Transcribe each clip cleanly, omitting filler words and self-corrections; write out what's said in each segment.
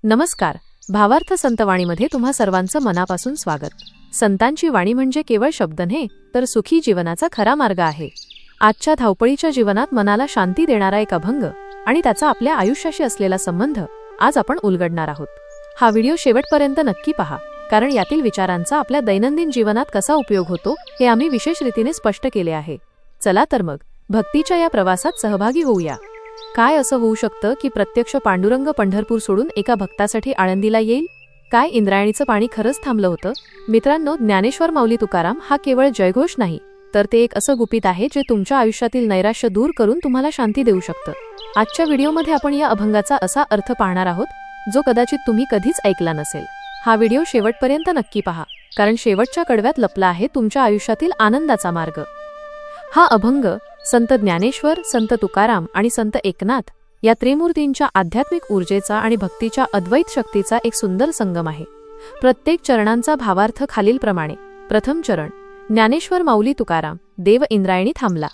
नमस्कार. भावार्थ संतवाणीमध्ये तुम्हा सर्वांचं मनापासून स्वागत. संतांची वाणी म्हणजे केवळ शब्द नाही, तर सुखी जीवनाचा खरा मार्ग आहे. आजच्या धावपळीच्या जीवनात मनाला शांती देणारा एक अभंग आणि त्याचा आपल्या आयुष्याशी असलेला संबंध आज आपण उलगडणार आहोत. हा व्हिडिओ शेवटपर्यंत नक्की पहा, कारण यातील विचारांचा आपल्या दैनंदिन जीवनात कसा उपयोग होतो हे आम्ही विशेष रीतीने स्पष्ट केले आहे. चला तर मग भक्तीच्या या प्रवासात सहभागी होऊया. काय असं होऊ शकतं की प्रत्यक्ष पांडुरंग पंढरपूर सोडून एका भक्तासाठी आळंदीला येईल? काय इंद्रायणीचं पाणी खरंच थांबलं होतं? मित्रांनो, ज्ञानेश्वर माऊली तुकाराम हा केवळ जयघोष नाही, तर ते एक असं गुपित आहे जे तुमच्या आयुष्यातील नैराश्य दूर करून तुम्हाला शांती देऊ शकतं. आजच्या व्हिडिओमध्ये आपण या अभंगाचा असा अर्थ पाहणार आहोत, जो कदाचित तुम्ही कधीच ऐकला नसेल. हा व्हिडिओ शेवटपर्यंत नक्की पहा, कारण शेवटच्या कडव्यात लपला आहे तुमच्या आयुष्यातील आनंदाचा मार्ग. हा अभंग संत ज्ञानेश्वर, संत तुकाराम आणि संत एकनाथ या त्रिमूर्तींच्या आध्यात्मिक ऊर्जेचा आणि भक्तीच्या अद्वैत शक्तीचा एक सुंदर संगम आहे. प्रत्येक चरणांचा भावार्थ खालीलप्रमाणे. प्रथम चरण, ज्ञानेश्वर माऊली तुकाराम, देव इंद्रायणी थांबला.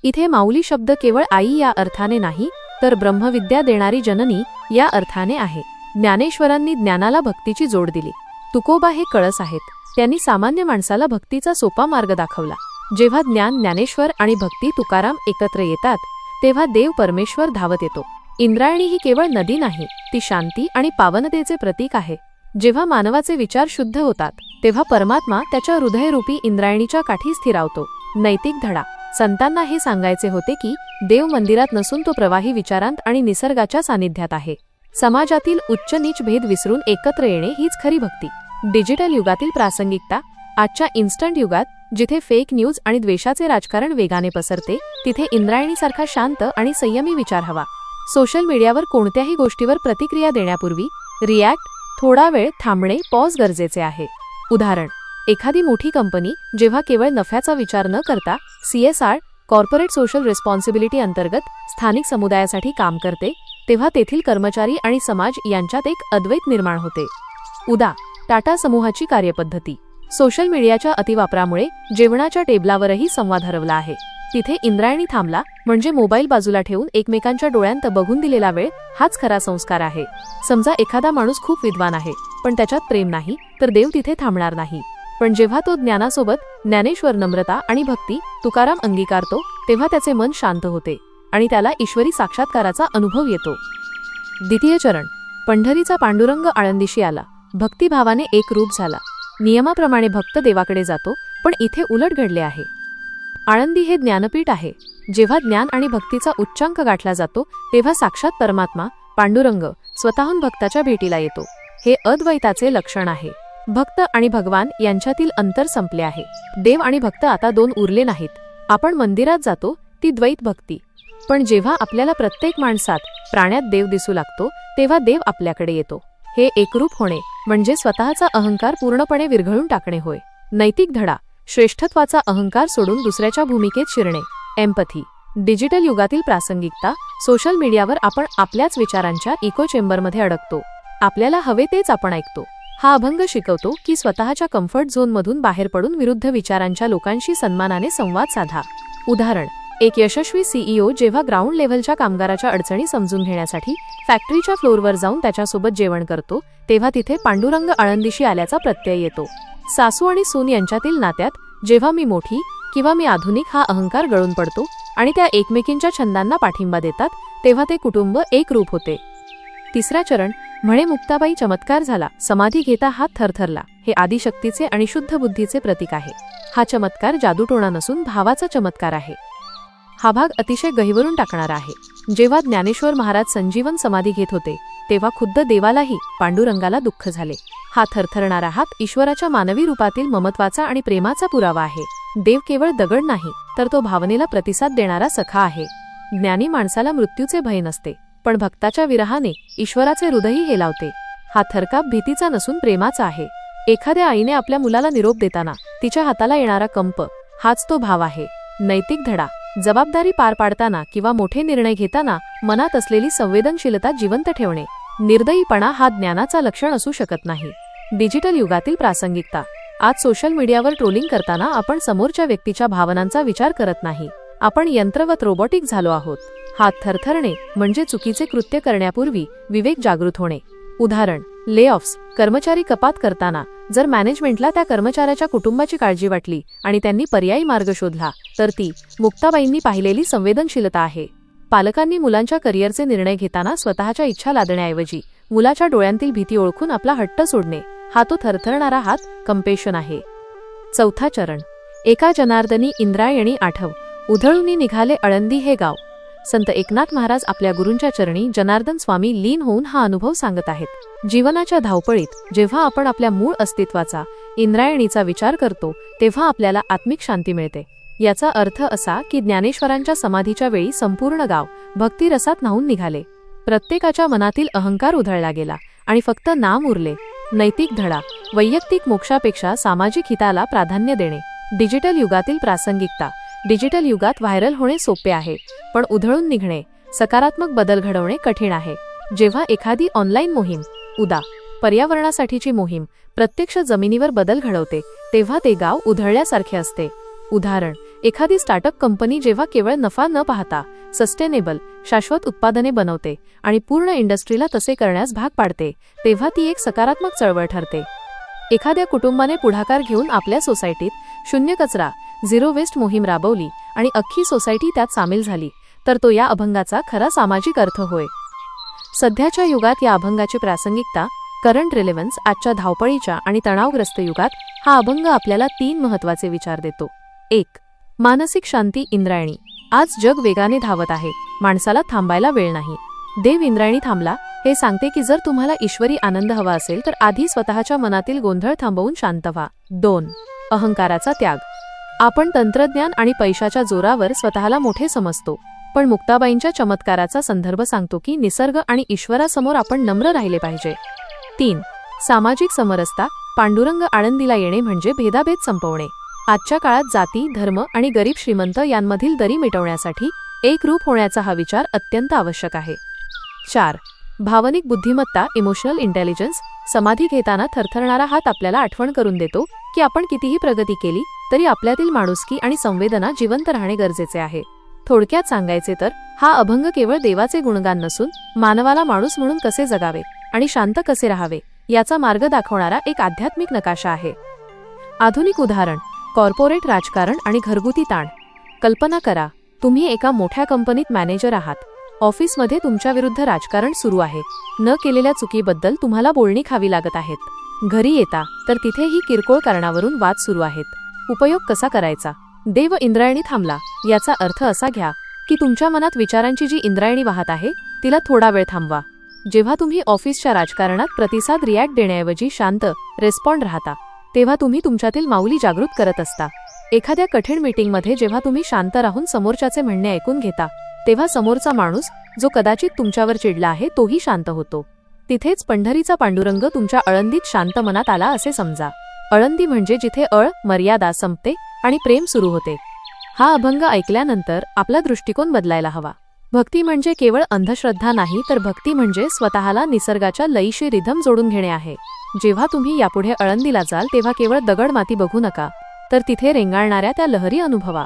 इथे माऊली शब्द केवळ आई या अर्थाने नाही, तर ब्रह्मविद्या देणारी जननी या अर्थाने आहे. ज्ञानेश्वरांनी ज्ञानाला भक्तीची जोड दिली. तुकोबा हे कळस आहेत. त्यांनी सामान्य माणसाला भक्तीचा सोपा मार्ग दाखवला. जेव्हा ज्ञान ज्ञानेश्वर आणि भक्ती तुकाराम एकत्र येतात, तेव्हा देव परमेश्वर धावत येतो. इंद्रायणी ही केवळ नदी नाही, ती शांती आणि पावनतेचे प्रतीक आहे. जेव्हा मानवाचे विचार शुद्ध होतात, तेव्हा परमात्मा त्याच्या हृदयरूपी इंद्रायणीच्या काठी स्थिरावतो. नैतिक धडा. संतांना हे सांगायचे होते की देव मंदिरात नसून तो प्रवाही विचारांत आणि निसर्गाच्या सानिध्यात आहे. समाजातील उच्च नीच भेद विसरून एकत्र येणे हीच खरी भक्ती. डिजिटल युगातील प्रासंगिकता. आजच्या इन्स्टंट युगात जिथे फेक न्यूज आणि द्वेषाचे राजकारण वेगाने पसरते, तिथे इंद्रायणीसारखा शांत आणि संयमी विचार हवा. सोशल मीडियावर कोणत्याही गोष्टीवर प्रतिक्रिया देण्यापूर्वी रिॲक्ट, थोडा वेळ थांबणे, पॉज गरजेचे आहे. उदाहरण, एखादी मोठी कंपनी जेव्हा केवळ नफ्याचा विचार न करता CSR कॉर्पोरेट सोशल रिस्पॉन्सिबिलिटी अंतर्गत स्थानिक समुदायासाठी काम करते, तेव्हा तेथील कर्मचारी आणि समाज यांच्यात एक अद्वैत निर्माण होते. उदा. टाटा समूहाची कार्यपद्धती. सोशल मीडियाच्या अतिवापरामुळे जेवणाच्या टेबलावरही संवाद हरवला आहे. तिथे इंद्रायणी थांबला म्हणजे मोबाईल बाजूला ठेवून एकमेकांच्या डोळ्यांत बघून दिलेला वेळ हाच खरा संस्कार आहे. समजा एखादा माणूस खूप विद्वान आहे, पण त्याच्यात प्रेम नाही, तर देव तिथे थांबणार नाही. पण जेव्हा तो ज्ञानासोबत ज्ञानेश्वर, नम्रता आणि भक्ती तुकाराम अंगीकारतो, तेव्हा त्याचे मन शांत होते आणि त्याला ईश्वरी साक्षात्काराचा अनुभव येतो. द्वितीय चरण, पंढरीचा पांडुरंग आळंदीशी आला. भक्तिभावाने एक रूप झाला. नियमाप्रमाणे भक्त देवाकडे जातो, पण इथे उलट घडले आहे. आळंदी हे ज्ञानपीठ आहे. जेव्हा ज्ञान आणि भक्तीचा उच्चांक गाठला जातो, तेव्हा साक्षात परमात्मा पांडुरंग स्वतःहून भक्ताच्या भेटीला येतो. हे अद्वैताचे लक्षण आहे. भक्त आणि भगवान यांच्यातील अंतर संपले आहे. देव आणि भक्त आता दोन उरले नाहीत. आपण मंदिरात जातो, ती द्वैत भक्ती. पण जेव्हा आपल्याला प्रत्येक माणसात, प्राण्यात देव दिसू लागतो, तेव्हा देव आपल्याकडे येतो. हे एकरूप होणे म्हणजे स्वतःचा अहंकार पूर्णपणे विरघळून टाकणे होय. नैतिक धडा. श्रेष्ठत्वाचा अहंकार सोडून दुसऱ्याच्या भूमिकेत शिरणे. एम्पथी. डिजिटल युगातील प्रासंगिकता. सोशल मीडियावर आपण आपल्याच विचारांच्या इको चेंबरमध्ये अडकतो. आपल्याला हवे तेच आपण ऐकतो. हा अभंग शिकवतो की स्वतःच्या कम्फर्ट झोनमधून बाहेर पडून विरुद्ध विचारांच्या लोकांशी सन्मानाने संवाद साधा. उदाहरण, एक यशस्वी CEO जेव्हा ग्राउंड लेव्हलच्या कामगाराच्या अडचणी समजून घेण्यासाठी फॅक्टरीच्या फ्लोअरवर जाऊन त्याच्यासोबत जेवण करतो, तेव्हा तिथे पांडुरंग आळंदीशी आल्याचा प्रत्यय येतो. सासू आणि सून यांच्यातील नात्यात जेव्हा मी मोठी किंवा मी आधुनिक हा अहंकार गळून पडतो आणि त्या एकमेकींच्या छंदांना पाठिंबा देतात, तेव्हा ते कुटुंब एक रूप होते. तिसरा चरण, म्हणे मुक्ताबाई चमत्कार झाला. समाधी घेता हात थरथरला. हे आदिशक्तीचे आणि शुद्ध बुद्धीचे प्रतीक आहे. हा चमत्कार जादूटोणा नसून भावाचा चमत्कार आहे. हा भाग अतिशय गहिवरून टाकणारा आहे. जेव्हा ज्ञानेश्वर महाराज संजीवन समाधी घेत होते, तेव्हा खुद्द देवालाही, पांडुरंगाला दुःख झाले. हा थरथरणारा हात ईश्वराच्या मानवी रूपातील ममत्वाचा आणि प्रेमाचा पुरावा आहे. देव केवळ दगड नाही, तर तो भावनेला प्रतिसाद देणारा सखा आहे. ज्ञानी माणसाला मृत्यूचे भय नसते, पण भक्ताच्या विरहाने ईश्वराचे हृदयही हेलावते. हा थरकाप भीतीचा नसून प्रेमाचा आहे. एखाद्या आईने आपल्या मुलाला निरोप देताना तिच्या हाताला येणारा कंप, हाच तो भाव आहे. नैतिक धडा. जबाबदारी पार पाडताना किंवा मोठे निर्णय घेताना मनात असलेली संवेदनशीलता जिवंत ठेवणे. निर्दयीपणा हा ज्ञानाचा लक्षण असू शकत नाही. डिजिटल युगातील प्रासंगिकता. आज सोशल मीडियावर ट्रोलिंग करताना आपण समोरच्या व्यक्तीच्या भावनांचा विचार करत नाही. आपण यंत्रवत रोबोटिक झालो आहोत. हात थरथरणे म्हणजे चुकीचे कृत्य करण्यापूर्वी विवेक जागृत होणे. उदाहरण, ले ऑफ्स, कर्मचारी कपात करताना जर मॅनेजमेंटला त्या कर्मचाऱ्याच्या कुटुंबाची काळजी वाटली आणि त्यांनी पर्यायी मार्ग शोधला तर ती मुक्ताबाईंनी पाहिलेली संवेदनशीलता आहे. पालकांनी मुलांच्या करिअरचे निर्णय घेताना स्वतःच्या इच्छा लादण्याऐवजी मुलाच्या डोळ्यांतील भीती ओळखून आपला हट्ट सोडणे, हा तो थरथरणारा हात कंपेशन आहे. चौथा चरण, एका जनार्दनी इंद्रायणी आठव, उधळूनी निघाले आळंदी हे गाव. संत एकनाथ महाराज आपल्या गुरूंच्या चरणी जनार्दन स्वामी लीन होऊन हा अनुभव सांगत आहेत. जीवनाच्या धावपळीत जेव्हा आपण आपल्या मूळ अस्तित्वाचा, इंद्रायणीचा विचार करतो तेव्हा आपल्याला आत्मिक शांती मिळते. याचा अर्थ असा की ज्ञानेश्वरांच्या समाधीच्या वेळी संपूर्ण गाव भक्तिरसात न्हाऊन निघाले. प्रत्येकाच्या मनातील अहंकार उधळला गेला आणि फक्त नाम उरले. नैतिक धडा, वैयक्तिक मोक्षापेक्षा सामाजिक हिताला प्राधान्य देणे. डिजिटल युगातील प्रासंगिकता. डिजिटल युगात व्हायरल होणे सोपे आहे, पण उधळून निघणे, सकारात्मक बदल घडवणे कठीण आहे. जेव्हा एखादी ऑनलाईन मोहीम, उदा. पर्यावरणासाठीची मोहीम, प्रत्यक्ष जमिनीवर बदल घडवते तेव्हा ते गाव उधळल्यासारखे असते. उदाहरण, एखादी स्टार्टअप कंपनी जेव्हा केवळ नफा न पाहता सस्टेनेबल, शाश्वत उत्पादने बनवते आणि पूर्ण इंडस्ट्रीला तसे करण्यास भाग पाडते तेव्हा ती एक सकारात्मक चळवळ ठरते. एखाद्या कुटुंबाने पुढाकार घेऊन आपल्या सोसायटीत शून्य कचरा, झिरो वेस्ट मोहीम राबवली आणि अख्खी सोसायटी त्यात सामील झाली तर तो या अभंगाचा खरा सामाजिक अर्थ होय. सध्याच्या युगात या अभंगाची प्रासंगिकता, करंट रिलेव्हन्स, आजच्या धावपळीच्या आणि तणावग्रस्त युगात हा अभंग आपल्याला 3 महत्त्वाचे विचार देतो. 1. मानसिक शांती. इंद्रायणी. आज जग वेगाने धावत आहे, माणसाला थांबायला वेळ नाही. देव इंद्रायणी थांबला हे सांगते की जर तुम्हाला ईश्वरी आनंद हवा असेल तर आधी स्वतःच्या मनातील गोंधळ थांबवून शांत व्हा. 2. अहंकाराचा त्याग. आपण तंत्रज्ञान आणि पैशाच्या जोरावर स्वतःला मोठे समजतो, पण मुक्ताबाईंच्या चमत्काराचा संदर्भ सांगतो की निसर्ग आणि ईश्वरासमोर आपण नम्र राहिले पाहिजे. 3. सामाजिक समरसता. पांडुरंग आळंदीला येणे म्हणजे भेदाभेद संपवणे. आजच्या काळात जाती, धर्म आणि गरीब श्रीमंत यांमधील दरी मिटवण्यासाठी एकरूप होण्याचा हा विचार अत्यंत आवश्यक आहे. 4. भावनिक बुद्धिमत्ता. Emotional intelligence. समाधी घेताना थरथरणारा हात आपल्याला आठवण करून देतो की आपण कितीही प्रगती केली तरी आपल्यातील माणुसकी आणि संवेदना जिवंत राहणे गरजेचे आहे. थोडक्यात सांगायचे तर हा अभंग केवळ देवाचे गुणगान नसून मानवाला माणूस म्हणून कसे जगावे आणि शांत कसे राहावे याचा मार्ग दाखवणारा एक आध्यात्मिक नकाशा आहे. आधुनिक उदाहरण, कॉर्पोरेट राजकारण आणि घरगुती ताण. कल्पना करा, तुम्ही एका मोठ्या कंपनीत मॅनेजर आहात. ऑफिसमध्ये तुमच्याविरुद्ध राजकारण सुरू आहे. न केलेल्या चुकीबद्दल तुम्हाला बोलणी खावी लागत आहेत. घरी येता तर तिथेही किरकोळ कारणावरून वाद सुरू आहेत. उपयोग कसा करायचा? देव इंद्रायणी थांबला याचा अर्थ असा घ्या की तुमच्या मनात विचारांची जी इंद्रायणी वाहत आहे तिला थोडा वेळ थांबवा. जेव्हा तुम्ही ऑफिसच्या राजकारणात प्रतिसाद रिॲक्ट देण्याऐवजी शांत रिस्पॉन्ड राहता तेव्हा तुम्ही तुमच्यातील माऊली जागृत करत असता. एखाद्या कठीण मीटिंगमध्ये जेव्हा तुम्ही शांत राहून समोरच्याचे म्हणणे ऐकून घेता तेव्हा समोरचा माणूस जो कदाचित तुमच्यावर चिडला आहे तोही शांत होतो. तिथेच पंढरीचा पांडुरंग तुमच्या आळंदीत शांत मनात आला असे समजा. आळंदी म्हणजे जिथे मर्यादा संपते आणि प्रेम सुरू होते. हा अभंग ऐकल्यानंतर आपला दृष्टिकोन बदलायला हवा. भक्ती म्हणजे केवळ अंधश्रद्धा नाही तर भक्ती म्हणजे स्वतःला निसर्गाच्या लयीशी रिधम जोडून घेणे आहे. जेव्हा तुम्ही यापुढे आळंदीला जाल तेव्हा केवळ दगड माती बघू नका तर तिथे रेंगाळणाऱ्या त्या लहरी अनुभवा.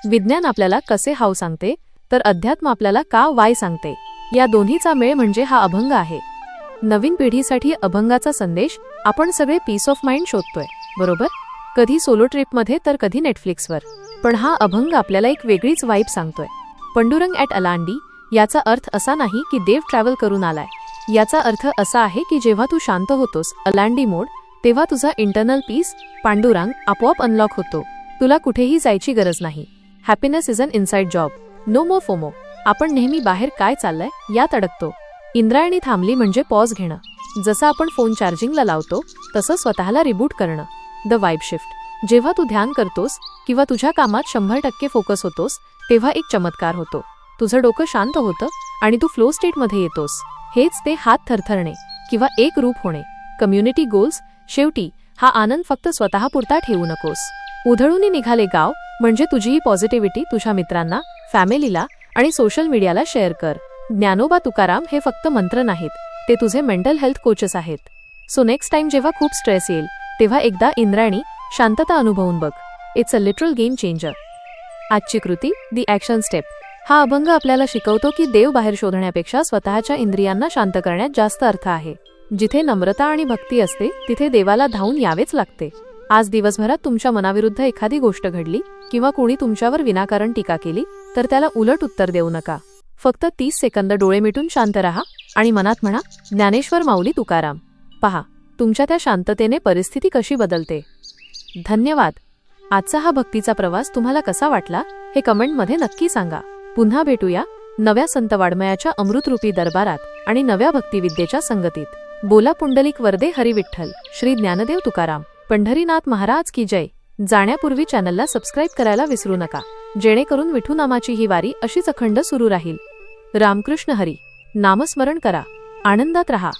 विज्ञान आपल्याला कसे हाव सांगते तर अध्यात्म आपल्याला का वाय सांगते. या दोन्हीचा मेळ म्हणजे हा अभंग आहे. नवीन पिढीसाठी अभंगाचा संदेश, आपण सगळे पीस ऑफ माइंड शोधतोय, बरोबर? कधी सोलो ट्रिपमध्ये तर कधी नेटफ्लिक्सवर. पण हा अभंग आपल्याला एक वेगळीच वाईब सांगतोय. पंडुरंग ॲट अलांडी याचा अर्थ असा नाही की देव ट्रॅव्हल करून आलाय. याचा अर्थ असा आहे की जेव्हा तू शांत होतोस अलांडी मोड तेव्हा तुझा इंटरनल पीस पांडुरंग आपोआप अनलॉक होतो. तुला कुठेही जायची गरज नाही. Happiness is an inside job, no more FOMO. आपण नेहमी बाहेर काय चाललंय यात अडकतो. इंद्रायणी थांबली म्हणजे पॉज घेणं. जसं आपण फोन चार्जिंगला लावतो तसं स्वतःला रिबूट करणं. The vibe shift. जेव्हा तू ध्यान करतोस किंवा तुझ्या कामात 100% फोकस होतोस तेव्हा एक चमत्कार होतो. तुझं डोकं शांत होतं आणि तू फ्लो स्टेटमध्ये येतोस. हेच ते हात थरथरणे किंवा एक रूप होणे. Community goals. शेवटी हा आनंद फक्त स्वतःपुरता ठेवू नकोस. उधळून निघाले गाव म्हणजे तुझी ही पॉझिटिव्हिटी तुझ्या मित्रांना, फॅमिलीला आणि सोशल मीडियाला शेअर कर. ज्ञानोबा तुकाराम हे फक्त मंत्र नाहीत, ते तुझे मेंटल हेल्थ कोचेस आहेत. सो नेक्स्ट टाइम जेव्हा खूप स्ट्रेस येईल तेव्हा एकदा इंद्रायणी शांतता अनुभवून बघ. It's a literal game changer. आजची कृती, दी ॲक्शन स्टेप. हा अभंग आपल्याला शिकवतो की देव बाहेर शोधण्यापेक्षा स्वतःच्या इंद्रियांना शांत करण्यात जास्त अर्थ आहे. जिथे नम्रता आणि भक्ती असते तिथे देवाला धावून यावेच लागते. आज दिवसभरात तुमच्या मनाविरुद्ध एखादी गोष्ट घडली किंवा कोणी तुमच्यावर विनाकारण टीका केली तर त्याला उलट उत्तर देऊ नका. फक्त 30 सेकंद डोळे मिटून शांत राहा आणि मनात म्हणा, ज्ञानेश्वर माऊली तुकाराम. पहा, तुमच्या त्या शांततेने परिस्थिती कशी बदलते. धन्यवाद. आजचा हा भक्तीचा प्रवास तुम्हाला कसा वाटला हे कमेंटमध्ये नक्की सांगा. पुन्हा भेटूया नव्या संत वाङ्मयाच्या अमृतरूपी दरबारात आणि नव्या भक्तिविद्येच्या संगतीत. बोला पुंडलिक वरदे हरी विठ्ठल. श्री ज्ञानदेव तुकाराम. पंढरीनाथ महाराज की जय. जाण्यापूर्वी चॅनलला सबस्क्राईब करायला विसरू नका, जेणेकरून विठुनामाची ही वारी अशीच अखंड सुरू राहील. रामकृष्ण हरी. नामस्मरण करा, आनंदात रहा.